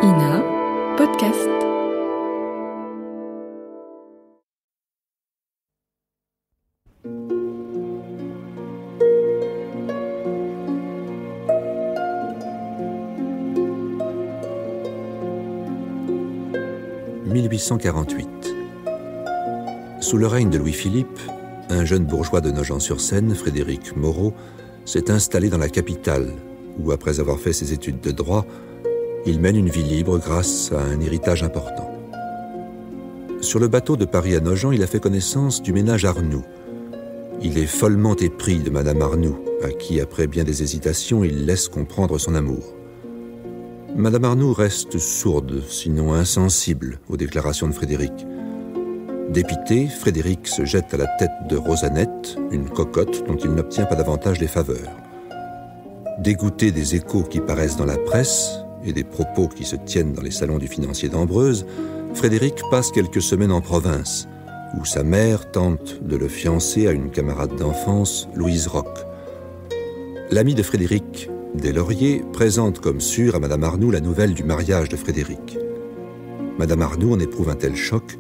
INA Podcast. « 1848. Sous le règne de Louis-Philippe, un jeune bourgeois de Nogent-sur-Seine, Frédéric Moreau, s'est installé dans la capitale, où, après avoir fait ses études de droit, il mène une vie libre grâce à un héritage important. Sur le bateau de Paris à Nogent, il a fait connaissance du ménage Arnoux. Il est follement épris de Madame Arnoux, à qui, après bien des hésitations, il laisse comprendre son amour. Madame Arnoux reste sourde, sinon insensible, aux déclarations de Frédéric. Dépité, Frédéric se jette à la tête de Rosanette, une cocotte dont il n'obtient pas davantage les faveurs. Dégoûté des échos qui paraissent dans la presse et des propos qui se tiennent dans les salons du financier d'Ambreuse, Frédéric passe quelques semaines en province, où sa mère tente de le fiancer à une camarade d'enfance, Louise Roch. L'ami de Frédéric, Deslauriers, présente comme sûr à Madame Arnoux la nouvelle du mariage de Frédéric. Madame Arnoux en éprouve un tel choc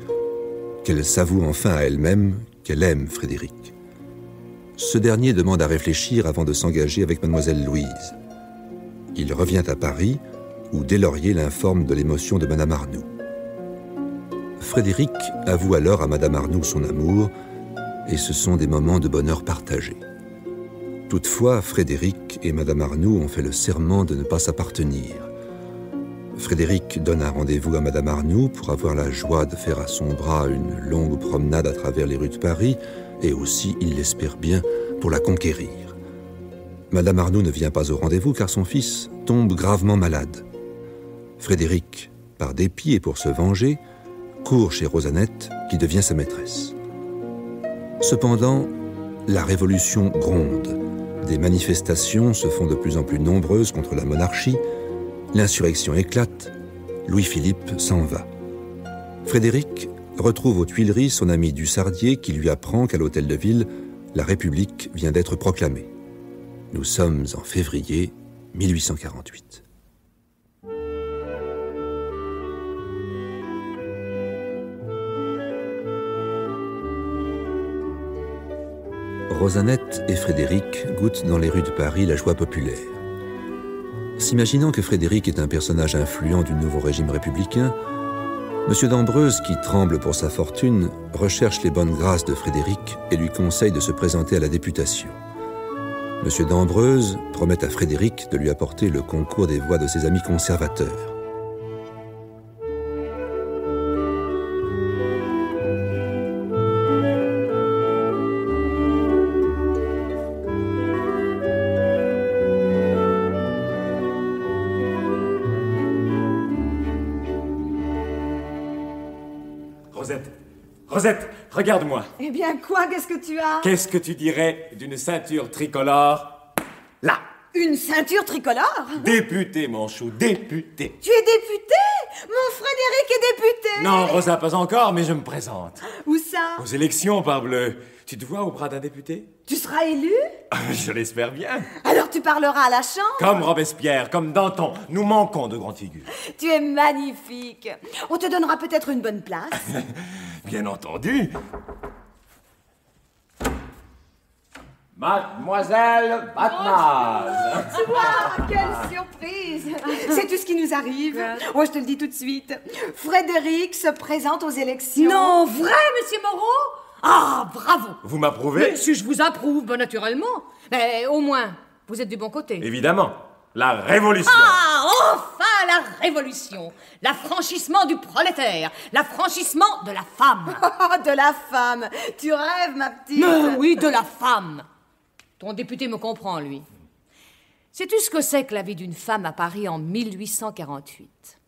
qu'elle s'avoue enfin à elle-même qu'elle aime Frédéric. Ce dernier demande à réfléchir avant de s'engager avec Mademoiselle Louise. Il revient à Paris, où Deslauriers l'informe de l'émotion de Madame Arnoux. Frédéric avoue alors à Madame Arnoux son amour, et ce sont des moments de bonheur partagés. Toutefois, Frédéric et Madame Arnoux ont fait le serment de ne pas s'appartenir. Frédéric donne un rendez-vous à Madame Arnoux pour avoir la joie de faire à son bras une longue promenade à travers les rues de Paris, et aussi, il l'espère bien, pour la conquérir. Madame Arnoux ne vient pas au rendez-vous car son fils tombe gravement malade. Frédéric, par dépit et pour se venger, court chez Rosanette, qui devient sa maîtresse. Cependant, la révolution gronde. Des manifestations se font de plus en plus nombreuses contre la monarchie, l'insurrection éclate, Louis-Philippe s'en va. Frédéric retrouve aux Tuileries son ami Dussardier qui lui apprend qu'à l'hôtel de ville, la République vient d'être proclamée. Nous sommes en février 1848. Rosanette et Frédéric goûtent dans les rues de Paris la joie populaire. S'imaginant que Frédéric est un personnage influent du nouveau régime républicain, M. d'Ambreuse, qui tremble pour sa fortune, recherche les bonnes grâces de Frédéric et lui conseille de se présenter à la députation. M. d'Ambreuse promet à Frédéric de lui apporter le concours des voix de ses amis conservateurs. Rosette, regarde-moi. Eh bien quoi, qu'est-ce que tu as? Qu'est-ce que tu dirais d'une ceinture tricolore? Là. Une ceinture tricolore? Député, mon chou, député. Tu es député? Mon Frédéric est député? Non, Rosa, pas encore, mais je me présente. Où ça? Aux élections, parbleu. Tu te vois au bras d'un député? Tu seras élu? Je l'espère bien. Alors tu parleras à la Chambre? Comme Robespierre, comme Danton, nous manquons de grands figures. Tu es magnifique. On te donnera peut-être une bonne place. Bien entendu. Mademoiselle Batmaz. Tu vois, quelle surprise. Sais-tu ce qui nous arrive? Oh, je te le dis tout de suite. Frédéric se présente aux élections. Non, vrai, monsieur Moreau? Ah, bravo. Vous m'approuvez? Mais si je vous approuve, ben naturellement. Mais au moins, vous êtes du bon côté. Évidemment. La révolution. Ah, enfin la révolution. L'affranchissement du prolétaire. L'affranchissement de la femme. Oh, de la femme. Tu rêves, ma petite. Mais oui, de la femme. Ton député me comprend, lui. Sais-tu ce que c'est que la vie d'une femme à Paris en 1848?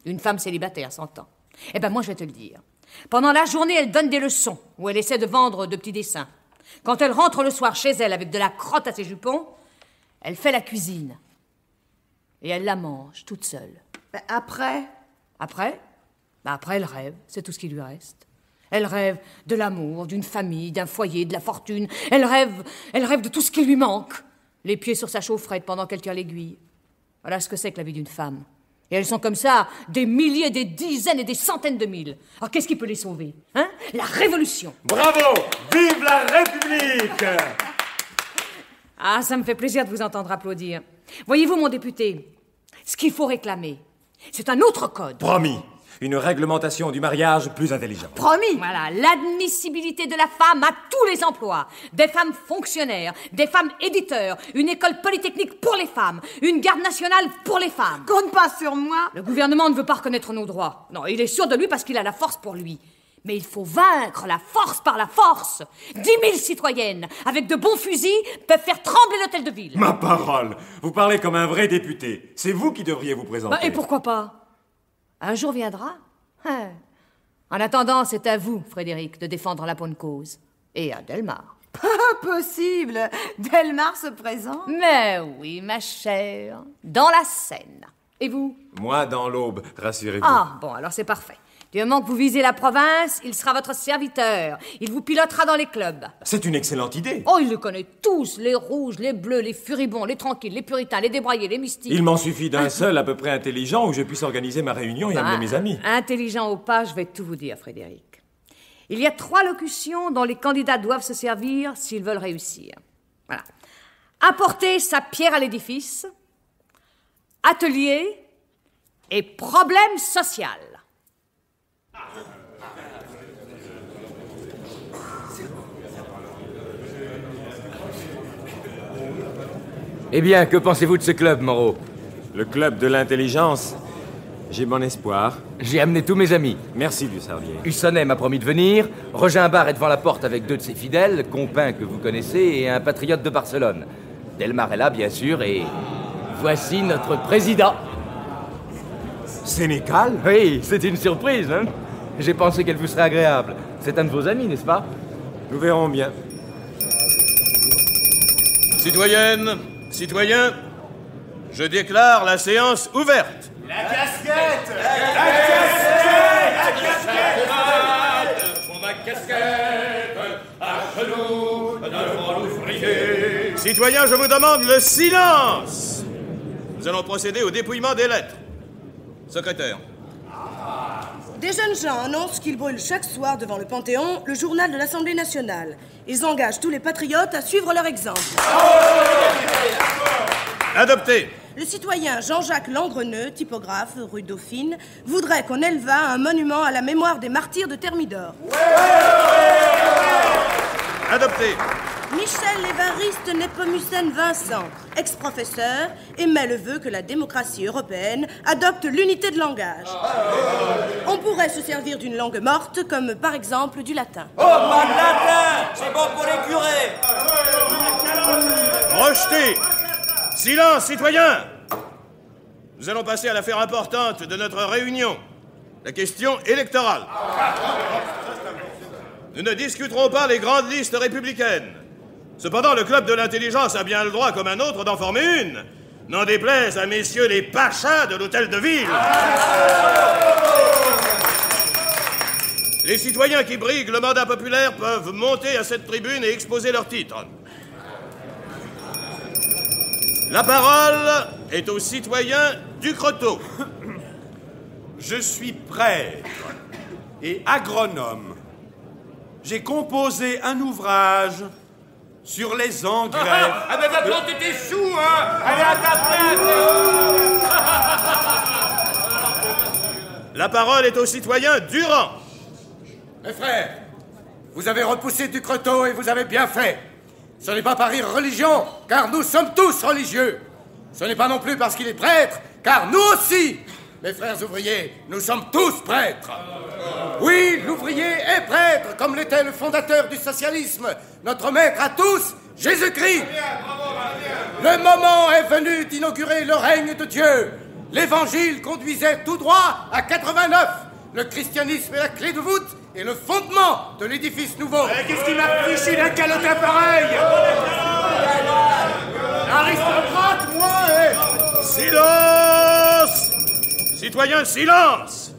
Une femme célibataire, s'entend. Eh ben moi, je vais te le dire. Pendant la journée, elle donne des leçons, où elle essaie de vendre de petits dessins. Quand elle rentre le soir chez elle avec de la crotte à ses jupons, elle fait la cuisine. Et elle la mange, toute seule. Après? Après? Après, elle rêve, c'est tout ce qui lui reste. Elle rêve de l'amour, d'une famille, d'un foyer, de la fortune. Elle rêve de tout ce qui lui manque. Les pieds sur sa chaufferette pendant qu'elle tire l'aiguille. Voilà ce que c'est que la vie d'une femme. Et elles sont comme ça, des milliers, des dizaines et des centaines de mille. Alors qu'est-ce qui peut les sauver, hein? La révolution. Bravo! Vive la République! Ah, ça me fait plaisir de vous entendre applaudir. Voyez-vous, mon député, ce qu'il faut réclamer, c'est un autre code. Promis. Une réglementation du mariage plus intelligente. Promis. Voilà, l'admissibilité de la femme à tous les emplois. Des femmes fonctionnaires, des femmes éditeurs, une école polytechnique pour les femmes, une garde nationale pour les femmes. Compte pas sur moi. Le gouvernement ne veut pas reconnaître nos droits. Non, il est sûr de lui parce qu'il a la force pour lui. Mais il faut vaincre la force par la force. 10 000 citoyennes, avec de bons fusils, peuvent faire trembler l'hôtel de ville. Ma parole! Vous parlez comme un vrai député. C'est vous qui devriez vous présenter. Et pourquoi pas? Un jour viendra. Hein. En attendant, c'est à vous, Frédéric, de défendre la bonne cause. Et à Delmar. Pas possible. Delmar se présente. Mais oui, ma chère. Dans la Seine. Et vous? Moi, dans l'Aube, rassurez-vous. Ah, bon, alors c'est parfait. Du moment que vous visez la province, il sera votre serviteur. Il vous pilotera dans les clubs. C'est une excellente idée. Oh, il les connaît tous. Les rouges, les bleus, les furibonds, les tranquilles, les puritains, les débraillés, les mystiques. Il m'en suffit d'un seul à peu près intelligent où je puisse organiser ma réunion et amener mes amis. Intelligent ou pas, je vais tout vous dire, Frédéric. Il y a 3 locutions dont les candidats doivent se servir s'ils veulent réussir. Voilà. Apporter sa pierre à l'édifice, atelier et problème social. Eh bien, que pensez-vous de ce club, Moreau? Le club de l'intelligence, j'ai bon espoir. J'ai amené tous mes amis. Merci, Dussardier. Hussonnet m'a promis de venir, Roger Imbard est devant la porte avec 2 de ses fidèles, Compin que vous connaissez et un patriote de Barcelone. Delmar est là, bien sûr, et voici notre président. Sénécal? Oui, c'est une surprise, hein? J'ai pensé qu'elle vous serait agréable. C'est un de vos amis, n'est-ce pas? Nous verrons bien. Citoyennes, citoyens, je déclare la séance ouverte. La casquette! La casquette! Pour ma casquette, à genoux devant l'ouvrier. Citoyens, je vous demande le silence. Nous allons procéder au dépouillement des lettres. Secrétaire. Des jeunes gens annoncent qu'ils brûlent chaque soir devant le Panthéon le journal de l'Assemblée nationale. Ils engagent tous les patriotes à suivre leur exemple. Adopté. Le citoyen Jean-Jacques Langreneux, typographe, rue Dauphine, voudrait qu'on élevât un monument à la mémoire des martyrs de Thermidor. Adopté. Michel Évariste Nepomucène Vincent, ex-professeur, émet le vœu que la démocratie européenne adopte l'unité de langage. On pourrait se servir d'une langue morte, comme par exemple du latin. Oh, pas de latin! C'est bon pour les curés! Rejeté. Silence, citoyens. Nous allons passer à l'affaire importante de notre réunion, la question électorale. Nous ne discuterons pas les grandes listes républicaines. Cependant, le club de l'intelligence a bien le droit, comme un autre, d'en former une. N'en déplaise à messieurs les pachas de l'hôtel de ville. Les citoyens qui briguent le mandat populaire peuvent monter à cette tribune et exposer leurs titres. La parole est au citoyen Ducretot. Je suis prêtre et agronome. J'ai composé un ouvrage sur les engrais. Ah ben maintenant t'étais chou, hein! Allez à ta place! La parole est au citoyen Durand. Mes frères, vous avez repoussé Ducretot et vous avez bien fait. Ce n'est pas par religion, car nous sommes tous religieux. Ce n'est pas non plus parce qu'il est prêtre, car nous aussi, mes frères ouvriers, nous sommes tous prêtres. Oui, l'ouvrier est prêtre, comme l'était le fondateur du socialisme, notre maître à tous, Jésus-Christ. Le moment est venu d'inaugurer le règne de Dieu. L'évangile conduisait tout droit à 89. Le christianisme est la clé de voûte et le fondement de l'édifice nouveau. Qu'est-ce qui m'a fichu d'un calotin pareil? Aristocrate, moi, Silence! Citoyens, silence!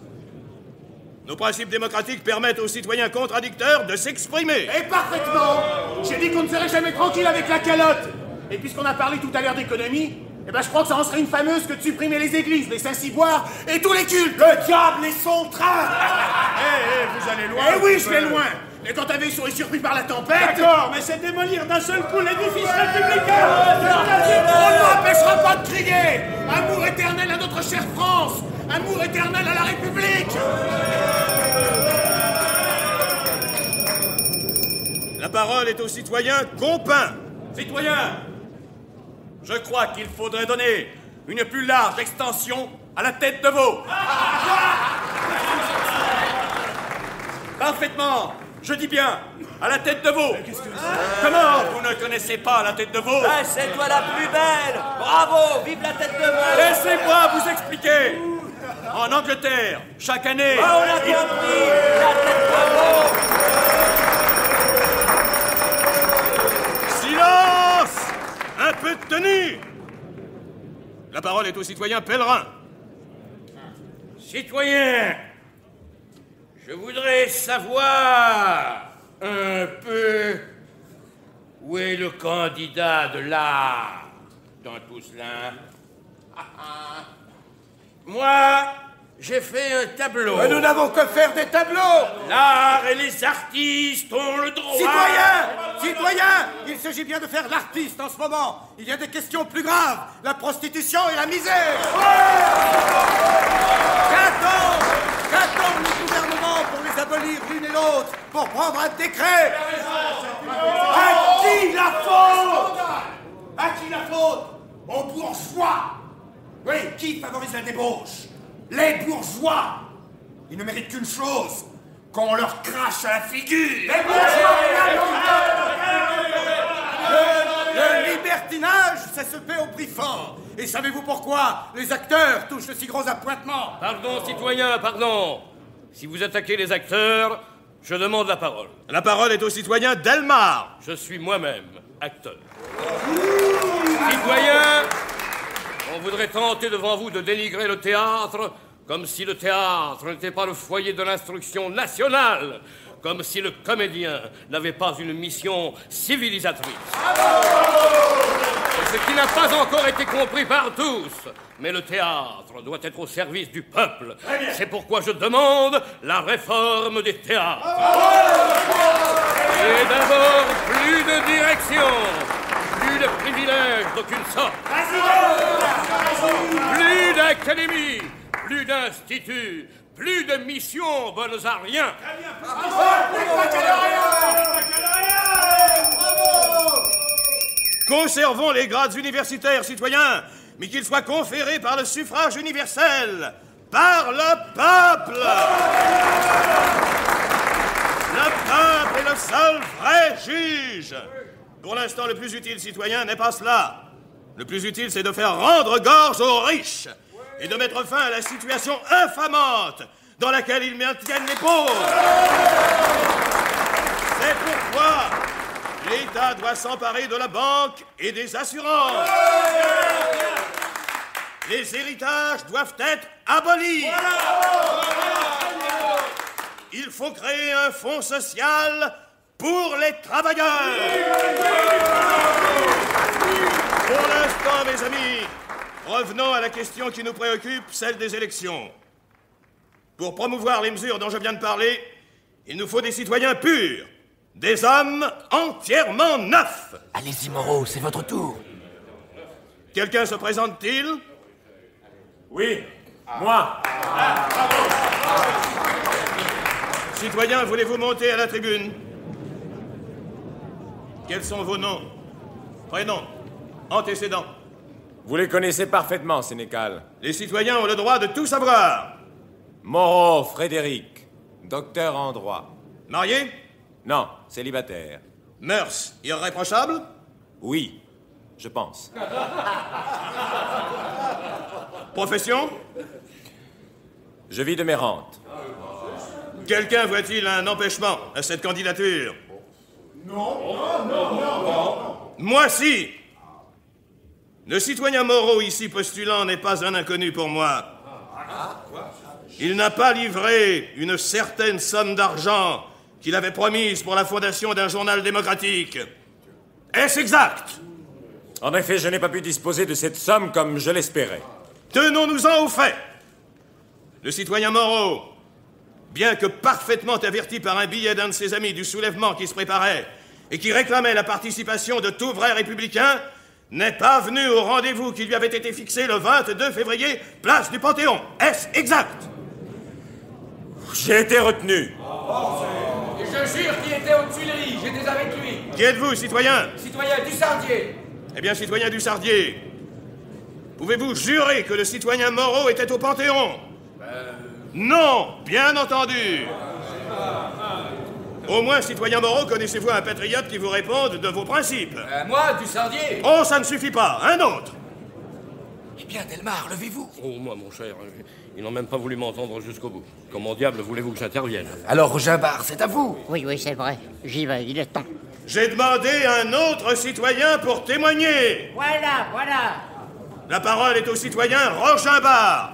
Nos principes démocratiques permettent aux citoyens contradicteurs de s'exprimer. Et parfaitement! J'ai dit qu'on ne serait jamais tranquille avec la calotte! Et puisqu'on a parlé tout à l'heure d'économie, Eh ben, je crois que ça en serait une fameuse que de supprimer les églises, les Saint-Cyboires et tous les cultes. Le diable et son train. Vous allez loin. Eh oui, je vais loin. Et quand ta vaisseau est surpris par la tempête... D'accord, mais c'est démolir d'un seul coup l'édifice républicain. On ne m'empêchera pas de crier. Amour éternel à notre chère France. Amour éternel à la République. La parole est au citoyen Compin. Citoyen, je crois qu'il faudrait donner une plus large extension à la tête de veau. Parfaitement, je dis bien, à la tête de veau. Comment vous ne connaissez pas la tête de veau? Ah, c'est toi la plus belle. Bravo, vive la tête de veau. Laissez-moi vous expliquer. En Angleterre, chaque année... Ah, on a compris, la tête de veau. Silence! Un peu de tenue! La parole est au citoyen Pèlerin. Citoyen, je voudrais savoir un peu où est le candidat de l'art dans tout cela. Moi, j'ai fait un tableau. Mais nous n'avons que faire des tableaux. L'art et les artistes ont le droit... Citoyen, il s'agit bien de faire l'artiste en ce moment. Il y a des questions plus graves, la prostitution et la misère. Qu'attend le gouvernement pour les abolir l'une et l'autre, pour prendre un décret? À qui la faute? À qui la faute? Aux bourgeois. Oui, qui favorise la débauche? Les bourgeois. Ils ne méritent qu'une chose, qu'on leur crache à la figure. Les bourgeois. Le libertinage, ça se paie au prix fort. Et savez-vous pourquoi les acteurs touchent de si gros appointements? Pardon, citoyen, pardon. Si vous attaquez les acteurs, je demande la parole. La parole est au citoyen Delmar. Je suis moi-même acteur. Citoyen, on voudrait tenter devant vous de dénigrer le théâtre comme si le théâtre n'était pas le foyer de l'instruction nationale, comme si le comédien n'avait pas une mission civilisatrice. C'est ce qui n'a pas encore été compris par tous. Mais le théâtre doit être au service du peuple. C'est pourquoi je demande la réforme des théâtres. Et d'abord, plus de direction, plus de privilèges d'aucune sorte, plus d'académie, plus d'instituts, plus de missions bonnes à rien. Conservons les grades universitaires, citoyens, mais qu'ils soient conférés par le suffrage universel, par le peuple. Le peuple est le seul vrai juge. Pour l'instant, le plus utile, citoyen, n'est pas cela. Le plus utile, c'est de faire rendre gorge aux riches et de mettre fin à la situation infamante dans laquelle ils maintiennent les pauvres. C'est pourquoi l'État doit s'emparer de la banque et des assurances. Les héritages doivent être abolis. Il faut créer un fonds social pour les travailleurs. Pour l'instant, mes amis, revenons à la question qui nous préoccupe, celle des élections. Pour promouvoir les mesures dont je viens de parler, il nous faut des citoyens purs, des hommes entièrement neufs. Allez-y, Moreau, c'est votre tour. Quelqu'un se présente-t-il? Oui, moi. Citoyens, voulez-vous monter à la tribune? Quels sont vos noms, prénoms, antécédents? Vous les connaissez parfaitement, Sénécal. Les citoyens ont le droit de tout savoir. Moreau Frédéric, docteur en droit. Marié? Non, célibataire. Mœurs irréprochables? Oui, je pense. Profession? Je vis de mes rentes. Quelqu'un voit-il un empêchement à cette candidature? Non. Moi, si. Le citoyen Moreau ici postulant n'est pas un inconnu pour moi. Il n'a pas livré une certaine somme d'argent qu'il avait promise pour la fondation d'un journal démocratique. Est-ce exact? En effet, je n'ai pas pu disposer de cette somme comme je l'espérais. Tenons-nous-en aux faits. Le citoyen Moreau, bien que parfaitement averti par un billet d'un de ses amis du soulèvement qui se préparait et qui réclamait la participation de tout vrai républicain, n'est pas venu au rendez-vous qui lui avait été fixé le 22 février, place du Panthéon. Est-ce exact? J'ai été retenu. Et je jure qu'il était aux Tuileries, j'étais avec lui. Qui êtes-vous, citoyen? Citoyen Dussardier. Eh bien, citoyen Dussardier, pouvez-vous jurer que le citoyen Moreau était au Panthéon? Non, bien entendu. Au moins, citoyen Moreau, connaissez-vous un patriote qui vous réponde de vos principes? Moi, Dussardier. Oh, ça ne suffit pas. Un autre. Eh bien, Delmar, levez-vous. Oh, moi, mon cher, ils n'ont même pas voulu m'entendre jusqu'au bout. Comment diable voulez-vous que j'intervienne? Alors, Roginbard, c'est à vous. Oui, c'est vrai. J'y vais, il est temps. J'ai demandé un autre citoyen pour témoigner. Voilà. La parole est au citoyen Roginbard.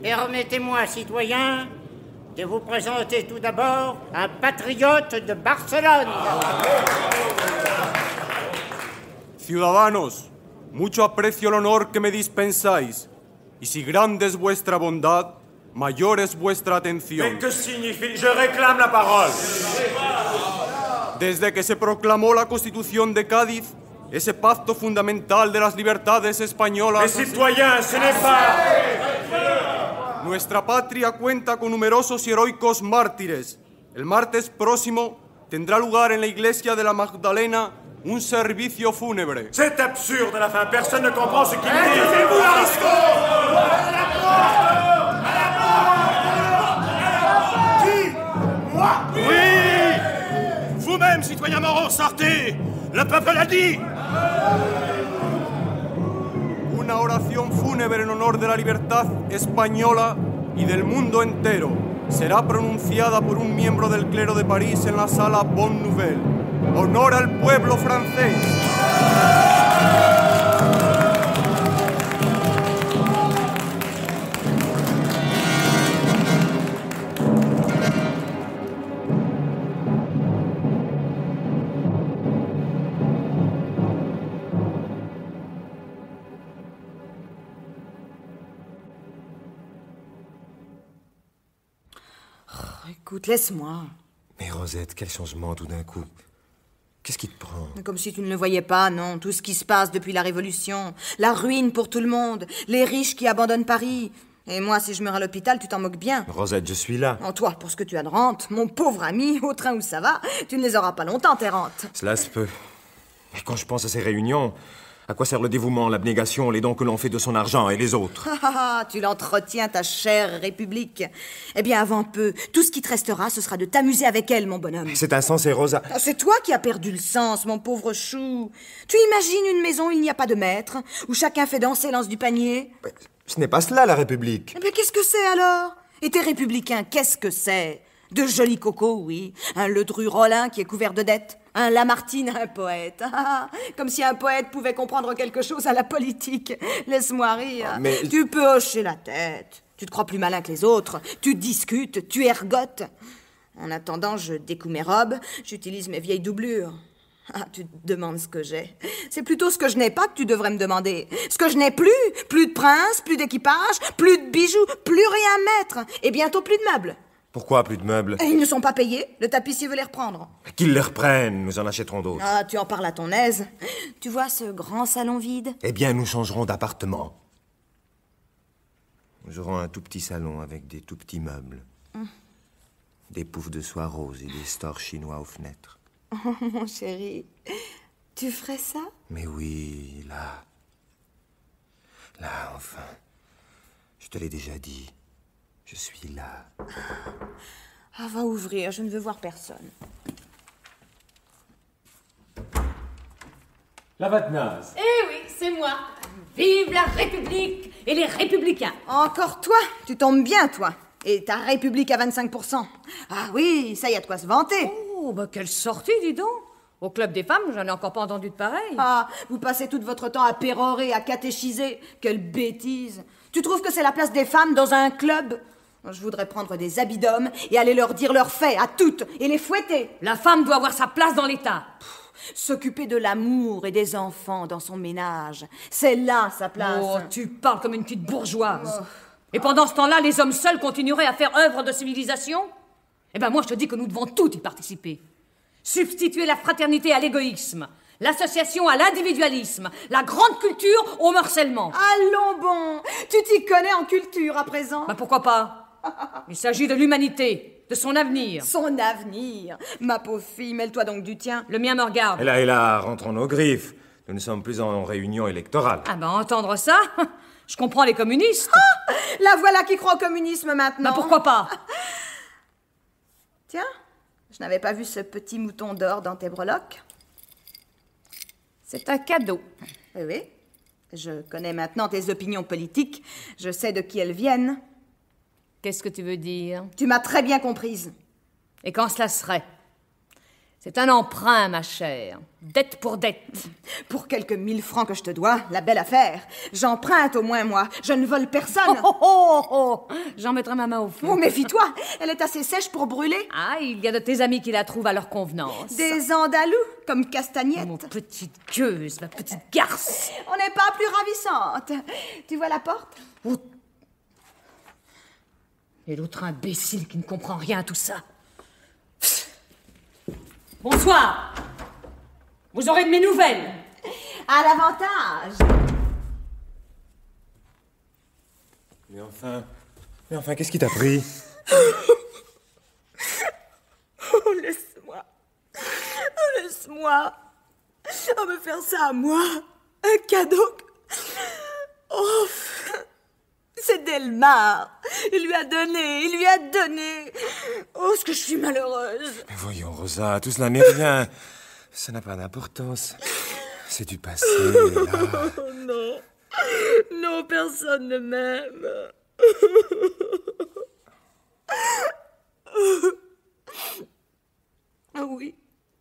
Permettez-moi, citoyen, de vous présenter tout d'abord un patriote de Barcelone. Ciudadanos, mucho aprecio el honor que me dispensáis, y si grande es vuestra bondad, mayor es vuestra atención. Mais que signifie? Je réclame la parole. Desde que se proclamó la Constitución de Cádiz, ese pacto fundamental de las libertades españolas... Mais citoyen, ce n'est pas... Nuestra patria cuenta con numerosos y heroicos mártires. El martes próximo tendrá lugar en la iglesia de la Magdalena un servicio fúnebre. C'est absurde à la fin, personne ne comprend ce qu'il dit. Faites-vous Qui? Moi? Oui! Vous-même, citoyen Moreau, sortez! Le peuple l'a dit! Una oración fúnebre en honor de la libertad española y del mundo entero será pronunciada por un miembro del clero de París en la sala Bonne Nouvelle. ¡Honor al pueblo francés! Écoute, laisse-moi. Mais Rosette, quel changement tout d'un coup. Qu'est-ce qui te prend? Comme si tu ne le voyais pas, non. Tout ce qui se passe depuis la Révolution. La ruine pour tout le monde. Les riches qui abandonnent Paris. Et moi, si je meurs à l'hôpital, tu t'en moques bien. Rosette, je suis là. En toi, pour ce que tu as de rente. Mon pauvre ami, au train où ça va, tu ne les auras pas longtemps, tes rentes. Cela se peut. Et quand je pense à ces réunions, à quoi sert le dévouement, l'abnégation, les dons que l'on fait de son argent et les autres? Tu l'entretiens, ta chère République. Eh bien, avant peu, tout ce qui te restera, ce sera de t'amuser avec elle, mon bonhomme. C'est insensé, Rosa. C'est toi qui as perdu le sens, mon pauvre chou. Tu imagines une maison où il n'y a pas de maître, où chacun fait danser l'anse du panier? Ce n'est pas cela, la République. Eh bien, qu'est-ce que c'est, alors? Et tes républicains, qu'est-ce que c'est? De jolis cocos, oui. Un Ledru-Rollin qui est couvert de dettes. Un Lamartine, un poète. Comme si un poète pouvait comprendre quelque chose à la politique. Laisse-moi rire. Mais... Tu peux hocher la tête. Tu te crois plus malin que les autres. Tu discutes, tu ergotes. En attendant, je découds mes robes, j'utilise mes vieilles doublures. Tu te demandes ce que j'ai. C'est plutôt ce que je n'ai pas que tu devrais me demander. Ce que je n'ai plus. Plus de prince, plus d'équipage, plus de bijoux, plus rien mettre. Et bientôt plus de meubles. Pourquoi plus de meubles? Et ils ne sont pas payés. Le tapissier veut les reprendre. Qu'ils les reprennent, nous en achèterons d'autres. Tu en parles à ton aise. Tu vois ce grand salon vide? Eh bien, nous changerons d'appartement. Nous aurons un tout petit salon avec des tout petits meubles. Des poufs de soie rose et des stores chinois aux fenêtres. Oh, mon chéri, tu ferais ça? Mais oui, là. Là, enfin. Je te l'ai déjà dit. Je suis là. Va ouvrir, je ne veux voir personne. La Vatnaze. Eh oui, c'est moi. Vive la République et les Républicains. Encore toi? Tu tombes bien, toi. Et ta République à 25%. Ah oui, ça y a de quoi se vanter. Oh, quelle sortie, dis donc. Au Club des femmes, j'en ai encore pas entendu de pareil. Vous passez tout votre temps à pérorer, à catéchiser. Quelle bêtise. Tu trouves que c'est la place des femmes dans un club? Je voudrais prendre des habits d'hommes et aller leur dire leurs faits à toutes et les fouetter. La femme doit avoir sa place dans l'État. S'occuper de l'amour et des enfants dans son ménage. C'est là sa place. Oh, tu parles comme une petite bourgeoise. Et pendant ce temps-là, les hommes seuls continueraient à faire œuvre de civilisation? Eh ben moi, je te dis que nous devons tous y participer. Substituer la fraternité à l'égoïsme, l'association à l'individualisme, la grande culture au morcellement. Allons bon, tu t'y connais en culture à présent? Ben pourquoi pas? Il s'agit de l'humanité, de son avenir. Son avenir? Ma pauvre fille, mêle-toi donc du tien. Le mien me regarde. Et là, rentrons nos griffes. Nous ne sommes plus en réunion électorale. Ah ben entendre ça, je comprends les communistes. Ah, la voilà qui croit au communisme maintenant. Ben pourquoi pas? Tiens, je n'avais pas vu ce petit mouton d'or dans tes breloques. C'est un cadeau. Oui, oui. Je connais maintenant tes opinions politiques. Je sais de qui elles viennent. Qu'est-ce que tu veux dire? Tu m'as très bien comprise. Et quand cela serait? C'est un emprunt, ma chère. Dette pour dette. Pour quelques 1000 francs que je te dois, la belle affaire. J'emprunte au moins, moi. Je ne vole personne. Oh. J'en mettrai ma main au feu. Oh, méfie-toi. Elle est assez sèche pour brûler. Ah, il y a de tes amis qui la trouvent à leur convenance. Des andalous, comme Castagnette. Mon petite gueuse, ma petite garce. On n'est pas plus ravissante. Tu vois la porte? Oh. Et l'autre imbécile qui ne comprend rien à tout ça. Bonsoir. Vous aurez de mes nouvelles. À l'avantage. Mais enfin, qu'est-ce qui t'a pris? Oh, laisse-moi. Oh, laisse-moi. Oh, me faire ça à moi. Un cadeau. Oh, c'est Delmar. Il lui a donné. Oh, ce que je suis malheureuse. Mais voyons, Rosa, tout cela n'est rien. Ça n'a pas d'importance. C'est du passé, là. Oh, non. Non, personne ne m'aime. Ah oui,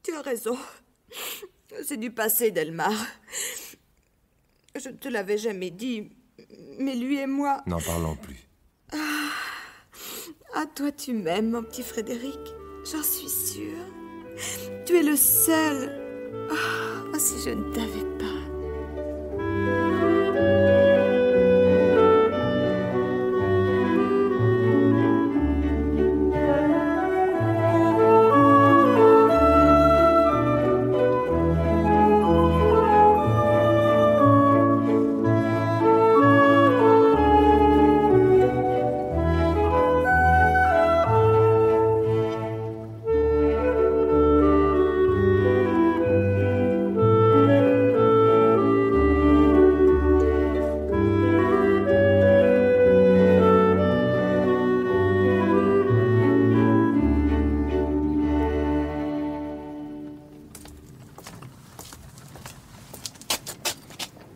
tu as raison. C'est du passé, Delmar. Je ne te l'avais jamais dit, mais lui et moi... N'en parlons plus. Ah, toi, tu m'aimes, mon petit Frédéric. J'en suis sûre. Tu es le seul. Oh, si je ne t'avais pas.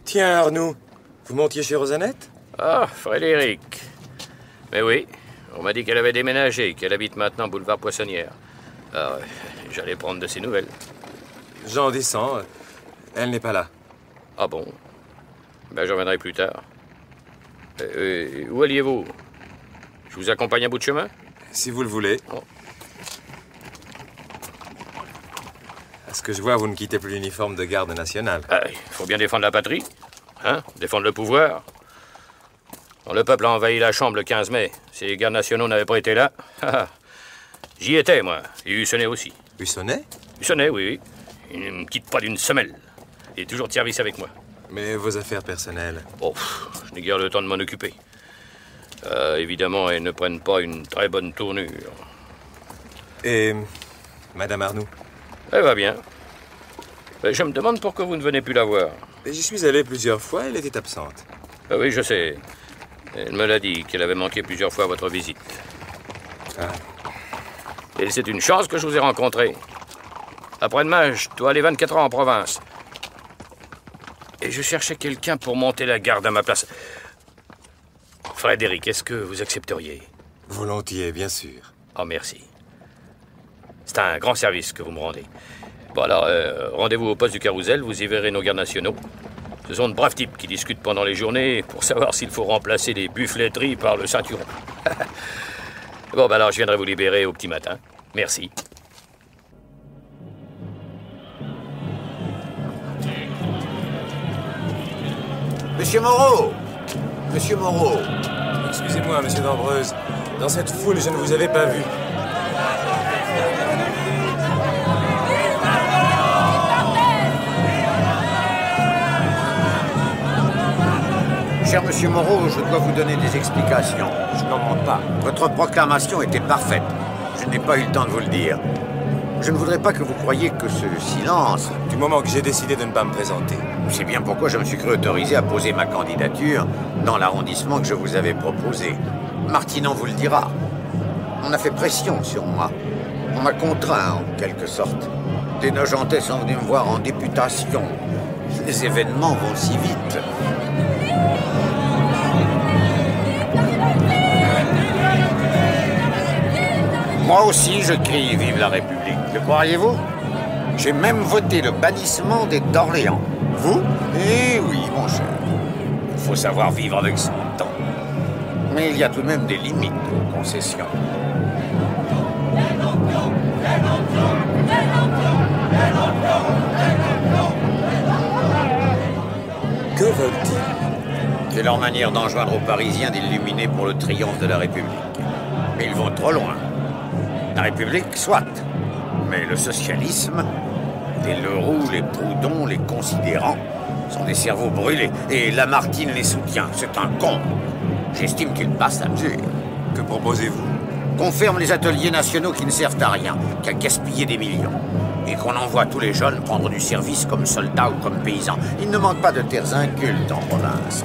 Tiens, Arnoux, vous montiez chez Rosanette? Ah, Frédéric. Mais oui, on m'a dit qu'elle avait déménagé, qu'elle habite maintenant boulevard Poissonnière. Alors, j'allais prendre de ses nouvelles. Jean descend. Elle n'est pas là. Ah bon? Ben, je reviendrai plus tard. Où alliez-vous? Je vous accompagne à bout de chemin? Si vous le voulez. Oh. À ce que je vois, vous ne quittez plus l'uniforme de garde nationale. Il faut bien défendre la patrie. Hein? Défendre le pouvoir. Quand le peuple a envahi la Chambre le 15 mai, si les gardes nationaux n'avaient pas été là, j'y étais, moi. Et Hussonnet aussi. Hussonnet? Hussonnet, oui. Il ne me quitte pas d'une semelle. Il est toujours de service avec moi. Mais vos affaires personnelles? Oh, je n'ai guère le temps de m'en occuper. Évidemment, elles ne prennent pas une très bonne tournure. Et Madame Arnoux? Elle va bien. Je me demande pourquoi vous ne venez plus la voir. J'y suis allé plusieurs fois, elle était absente. Oui, je sais. Elle me l'a dit, qu'elle avait manqué plusieurs fois votre visite. Ah. Et c'est une chance que je vous ai rencontré. Après-demain, je dois aller 24 heures en province. Et je cherchais quelqu'un pour monter la garde à ma place. Frédéric, est-ce que vous accepteriez? Volontiers, bien sûr. Oh, merci. C'est un grand service que vous me rendez. Bon, alors, rendez-vous au poste du Carrousel, vous y verrez nos gardes nationaux. Ce sont de braves types qui discutent pendant les journées pour savoir s'il faut remplacer les buffleteries par le ceinturon. Bon, alors, je viendrai vous libérer au petit matin. Merci. Monsieur Moreau! Monsieur Moreau! Excusez-moi, monsieur d'Ambreuse. Dans cette foule, je ne vous avais pas vu. Cher monsieur Moreau, je dois vous donner des explications. Je n'en manque pas. Votre proclamation était parfaite. Je n'ai pas eu le temps de vous le dire. Je ne voudrais pas que vous croyiez que ce silence... Du moment que j'ai décidé de ne pas me présenter. C'est bien pourquoi je me suis cru autorisé à poser ma candidature dans l'arrondissement que je vous avais proposé. Martinon vous le dira. On a fait pression sur moi. On m'a contraint, en quelque sorte. Des Nogentais sont venus me voir en députation. Les événements vont si vite. Moi aussi, je crie « Vive la République ». Le croiriez-vous? J'ai même voté le bannissement des d'Orléans. Vous? Eh oui, mon cher. Il faut savoir vivre avec son temps. Mais il y a tout de même des limites aux concessions. Que veulent-ils? C'est leur manière d'enjoindre aux Parisiens d'illuminer pour le triomphe de la République. Mais ils vont trop loin. La République, soit. Mais le socialisme, les Leroux, les Proudhon, les Considérants, sont des cerveaux brûlés. Et Lamartine les soutient. C'est un con. J'estime qu'il passe à mesure. Que proposez-vous? Qu'on ferme les ateliers nationaux qui ne servent à rien, qu'à gaspiller des millions. Et qu'on envoie tous les jeunes prendre du service comme soldats ou comme paysans. Il ne manque pas de terres incultes en province.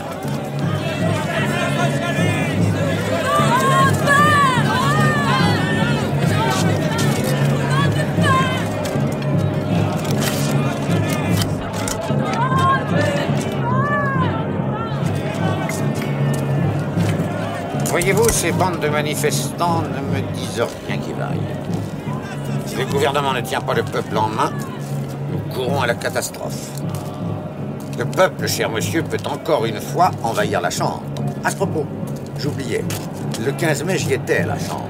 Voyez-vous, ces bandes de manifestants ne me disent rien qui vaille. Si le gouvernement ne tient pas le peuple en main, nous courons à la catastrophe. Le peuple, cher monsieur, peut encore une fois envahir la Chambre. À ce propos, j'oubliais, le 15 mai, j'y étais à la Chambre.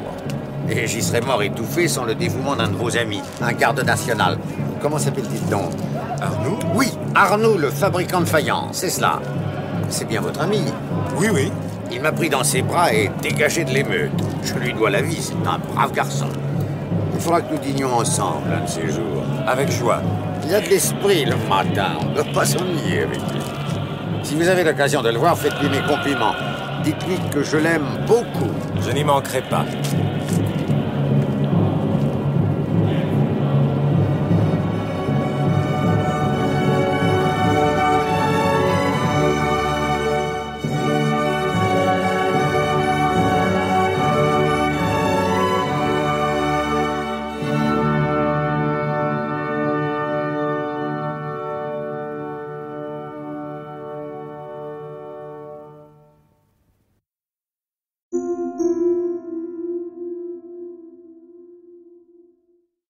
Et j'y serais mort étouffé sans le dévouement d'un de vos amis, un garde national. Comment s'appelle-t-il donc? Arnoux? Oui, Arnoux, le fabricant de faïence, c'est cela. C'est bien votre ami? Oui, oui. Il m'a pris dans ses bras et dégagé de l'émeute. Je lui dois la vie, c'est un brave garçon. Il faudra que nous dînions ensemble un de ces jours. Avec joie. Il a de l'esprit le matin, on ne doit pas s'ennuyer avec lui. Si vous avez l'occasion de le voir, faites-lui mes compliments. Dites-lui que je l'aime beaucoup. Je n'y manquerai pas.